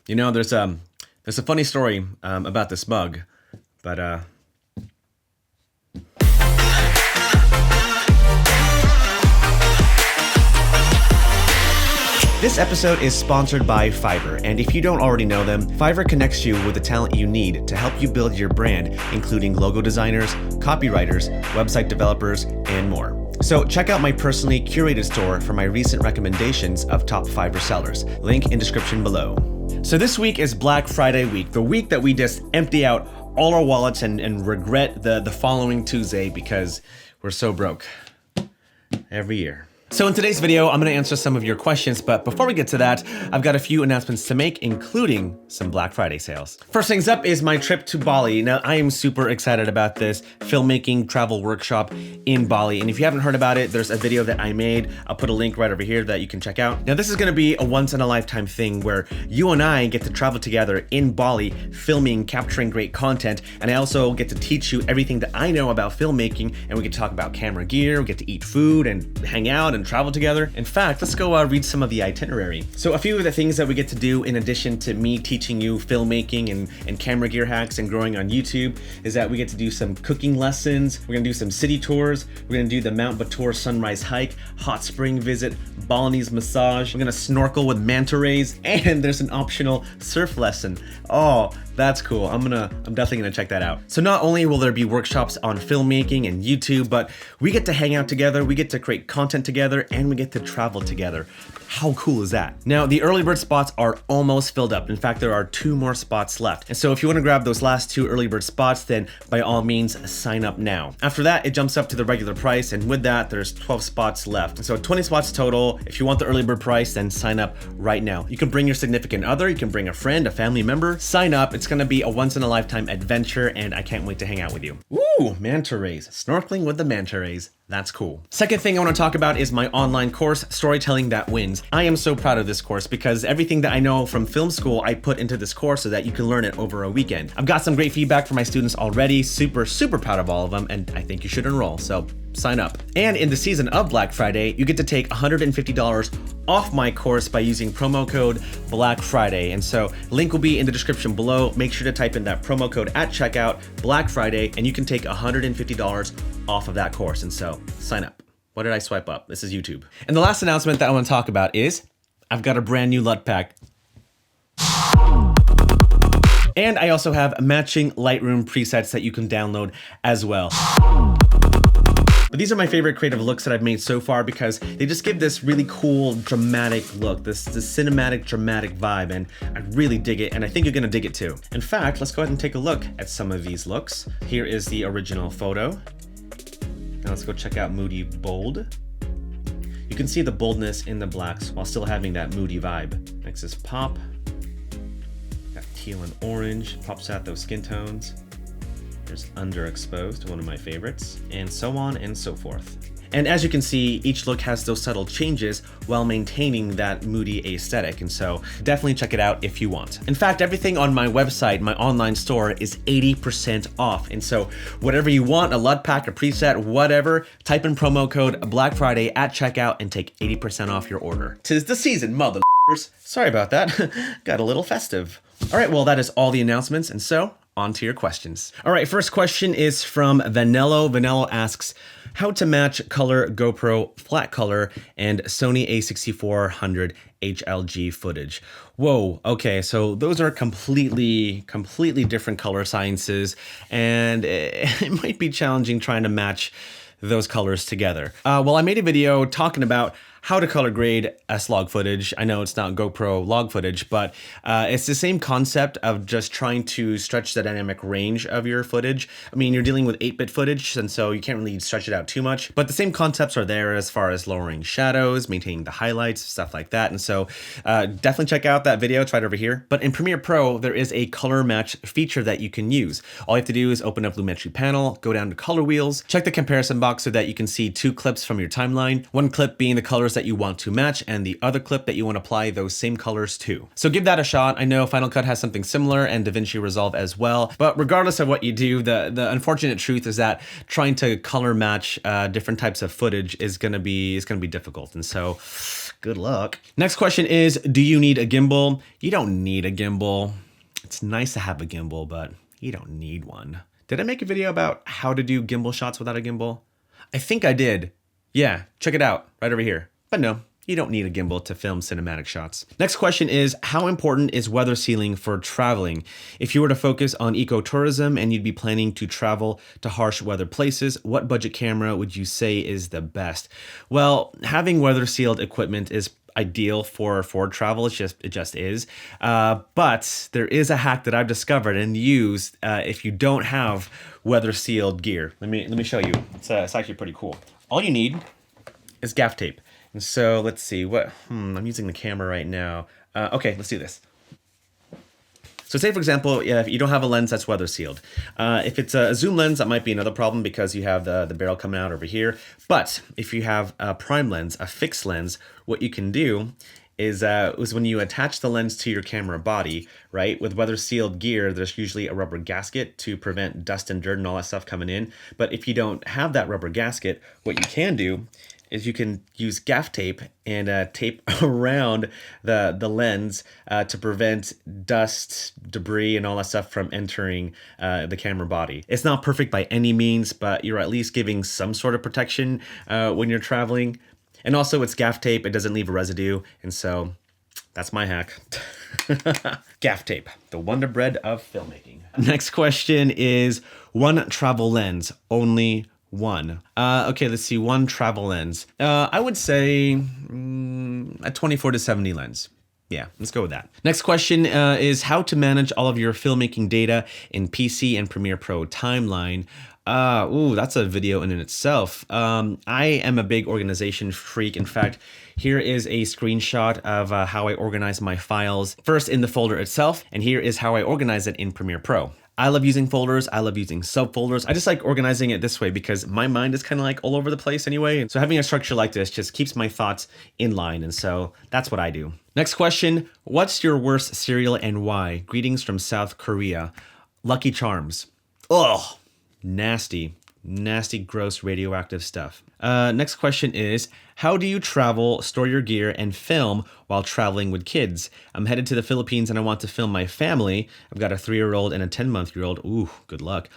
You know, there's a funny story about this mug, but This episode is sponsored by Fiverr, and if you don't already know them, Fiverr connects you with the talent you need to help you build your brand, including logo designers, copywriters, website developers, and more. So check out my personally curated store for my recent recommendations of top Fiverr sellers. Link in description below. So this week is Black Friday week, the week that we just empty out all our wallets and regret the following Tuesday because we're so broke every year. So in today's video, I'm going to answer some of your questions, but before we get to that, I've got a few announcements to make, including some Black Friday sales. First things up is my trip to Bali. Now, I am super excited about this filmmaking travel workshop in Bali, and if you haven't heard about it, there's a video that I made. I'll put a link right over here that you can check out. Now, this is going to be a once-in-a-lifetime thing where you and I get to travel together in Bali, filming, capturing great content, and I also get to teach you everything that I know about filmmaking, and we get to talk about camera gear, we get to eat food and hang out and travel together. In fact, let's go read some of the itinerary. So a few of the things that we get to do in addition to me teaching you filmmaking and camera gear hacks and growing on YouTube is that we get to do some cooking lessons. We're gonna do some city tours. We're gonna do the Mount Batur sunrise hike, hot spring visit, Balinese massage. We're gonna snorkel with manta rays, and there's an optional surf lesson. Oh, that's cool. I'm definitely gonna check that out. So not only will there be workshops on filmmaking and YouTube, but we get to hang out together, we get to create content together, and we get to travel together. How cool is that? Now, the early bird spots are almost filled up. In fact, there are 2 more spots left. And so if you want to grab those last 2 early bird spots, then by all means, sign up now. After that, it jumps up to the regular price. And with that, there's 12 spots left. And so 20 spots total. If you want the early bird price, then sign up right now. You can bring your significant other. You can bring a friend, a family member. Sign up. It's going to be a once-in-a-lifetime adventure, and I can't wait to hang out with you. Ooh, manta rays. Snorkeling with the manta rays. That's cool. Second thing I want to talk about is my online course, Storytelling That Wins. I am so proud of this course because everything that I know from film school, I put into this course so that you can learn it over a weekend. I've got some great feedback from my students already. Super proud of all of them, and I think you should enroll, so sign up. And in the season of Black Friday, you get to take $150 off my course by using promo code Black Friday. And so link will be in the description below. Make sure to type in that promo code at checkout, Black Friday, and you can take $150 off of that course. And so sign up. What did I swipe up? This is YouTube. And the last announcement that I want to talk about is I've got a brand new LUT pack. And I also have matching Lightroom presets that you can download as well. But these are my favorite creative looks that I've made so far because they just give this really cool, dramatic look, this cinematic, dramatic vibe, and I really dig it, and I think you're gonna dig it too. In fact, let's go ahead and take a look at some of these looks. Here is the original photo. Now let's go check out Moody Bold. You can see the boldness in the blacks while still having that moody vibe. Next is Pop. Got teal and orange, pops out those skin tones. There's Underexposed, one of my favorites, and so on and so forth. And as you can see, each look has those subtle changes while maintaining that moody aesthetic, and so definitely check it out if you want. In fact, everything on my website, my online store, is 80% off, and so whatever you want, a LUT pack, a preset, whatever, type in promo code Black Friday at checkout and take 80% off your order. 'Tis the season, mother***ers. Sorry about that. Got a little festive. All right, well, that is all the announcements, and so on to your questions. All right, first question is from Vanello. Vanello asks, how to match color GoPro flat color and Sony a6400 HLG footage. Whoa, okay, so those are completely different color sciences, and it might be challenging trying to match those colors together. Well, I made a video talking about how to color grade S-Log footage. I know it's not GoPro log footage, but it's the same concept of just trying to stretch the dynamic range of your footage. I mean, you're dealing with 8-bit footage, and so you can't really stretch it out too much, but the same concepts are there as far as lowering shadows, maintaining the highlights, stuff like that. And so definitely check out that video, it's right over here. But in Premiere Pro, there is a color match feature that you can use. All you have to do is open up Lumetri panel, go down to color wheels, check the comparison box so that you can see 2 clips from your timeline. One clip being the colors colors that you want to match and the other clip that you want to apply those same colors to. So give that a shot. I know Final Cut has something similar and DaVinci Resolve as well, but regardless of what you do, the unfortunate truth is that trying to color match different types of footage is gonna be difficult. And so good luck. Next question is, do you need a gimbal? You don't need a gimbal. It's nice to have a gimbal, but you don't need one. Did I make a video about how to do gimbal shots without a gimbal? I think I did. Yeah, check it out right over here. But no, you don't need a gimbal to film cinematic shots. Next question is, how important is weather sealing for traveling? If you were to focus on ecotourism and you'd be planning to travel to harsh weather places, what budget camera would you say is the best? Well, having weather sealed equipment is ideal for travel. It just is. But there is a hack that I've discovered and used if you don't have weather sealed gear. Let me show you. It's actually pretty cool. All you need is gaff tape. And so let's see what I'm using the camera right now. Okay, let's do this. So say, for example, if you don't have a lens that's weather sealed. If it's a zoom lens, that might be another problem because you have the barrel coming out over here. But if you have a prime lens, a fixed lens, what you can do is when you attach the lens to your camera body, right? With weather sealed gear, there's usually a rubber gasket to prevent dust and dirt and all that stuff coming in. But if you don't have that rubber gasket, what you can do is you can use gaff tape and tape around the lens to prevent dust, debris, and all that stuff from entering the camera body. It's not perfect by any means, but you're at least giving some sort of protection when you're traveling. And also it's gaff tape, it doesn't leave a residue, and so that's my hack. Gaff tape, the wonder bread of filmmaking. Next question is, one travel lens, only one. Okay, let's see, one travel lens. I would say a 24 to 70 lens. Yeah, let's go with that. Next question is how to manage all of your filmmaking data in PC and Premiere Pro timeline. That's a video in itself. I am a big organization freak. In fact, here is a screenshot of how I organize my files, first in the folder itself, and here is how I organize it in Premiere Pro. I love using folders. I love using subfolders. I just like organizing it this way because my mind is kind of like all over the place anyway. And so having a structure like this just keeps my thoughts in line. And so that's what I do. Next question. What's your worst cereal and why? Greetings from South Korea. Lucky Charms. Ugh, nasty, gross radioactive stuff. Next question is, how do you travel, store your gear, and film while traveling with kids? I'm headed to the Philippines and I want to film my family. I've got a 3-year-old and a 10-month-old. Ooh, good luck.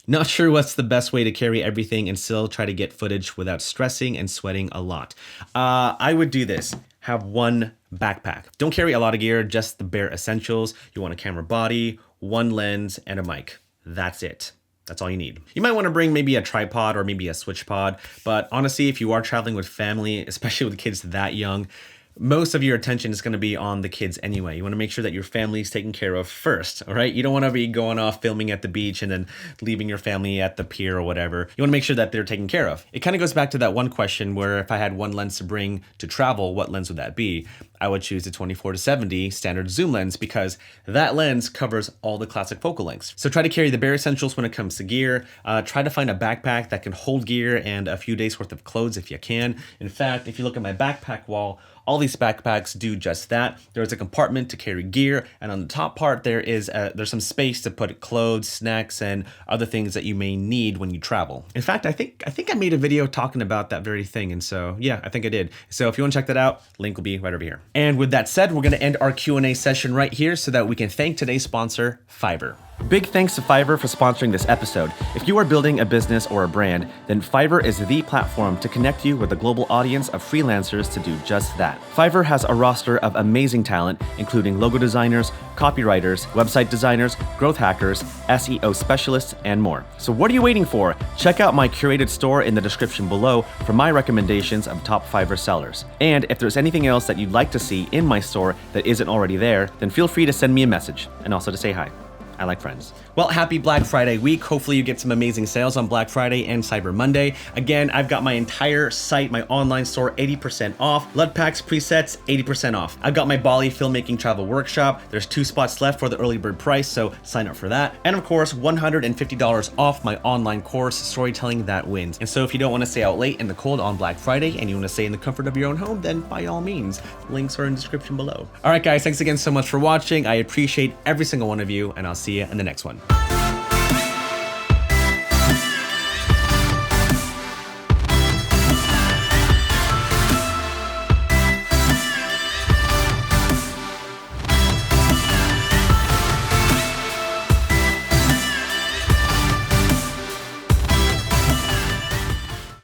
Not sure what's the best way to carry everything and still try to get footage without stressing and sweating a lot. I would do this. Have one backpack. Don't carry a lot of gear, just the bare essentials. You want a camera body, one lens, and a mic. That's it. That's all you need. You might want to bring maybe a tripod or maybe a switch pod, but honestly, if you are traveling with family, especially with kids that young, most of your attention is going to be on the kids anyway. You want to make sure that your family is taken care of first, all right? You don't want to be going off filming at the beach and then leaving your family at the pier or whatever. You want to make sure that they're taken care of. It kind of goes back to that one question where if I had one lens to bring to travel, what lens would that be? I would choose the 24 to 70 standard zoom lens because that lens covers all the classic focal lengths. So try to carry the bare essentials when it comes to gear. Try to find a backpack that can hold gear and a few days worth of clothes if you can. In fact, if you look at my backpack wall, all these backpacks do just that. There's a compartment to carry gear, and on the top part there's some space to put clothes, snacks, and other things that you may need when you travel. In fact, I think I made a video talking about that very thing, and so yeah, I think I did. So if you want to check that out, link will be right over here. And with that said, we're going to end our Q&A session right here so that we can thank today's sponsor, Fiverr. Big thanks to Fiverr for sponsoring this episode. If you are building a business or a brand, then Fiverr is the platform to connect you with a global audience of freelancers to do just that. Fiverr has a roster of amazing talent, including logo designers, copywriters, website designers, growth hackers, SEO specialists, and more. So what are you waiting for? Check out my curated store in the description below for my recommendations of top Fiverr sellers. And if there's anything else that you'd like to see in my store that isn't already there, then feel free to send me a message and also to say hi. I like Friends. Well, happy Black Friday week. Hopefully you get some amazing sales on Black Friday and Cyber Monday. Again, I've got my entire site, my online store, 80% off. LUT packs, presets, 80% off. I've got my Bali filmmaking travel workshop. There's 2 spots left for the early bird price, so sign up for that. And of course, $150 off my online course, Storytelling That Wins. And so if you don't want to stay out late in the cold on Black Friday and you want to stay in the comfort of your own home, then by all means, links are in the description below. All right, guys, thanks again so much for watching. I appreciate every single one of you, and I'll see you in the next one.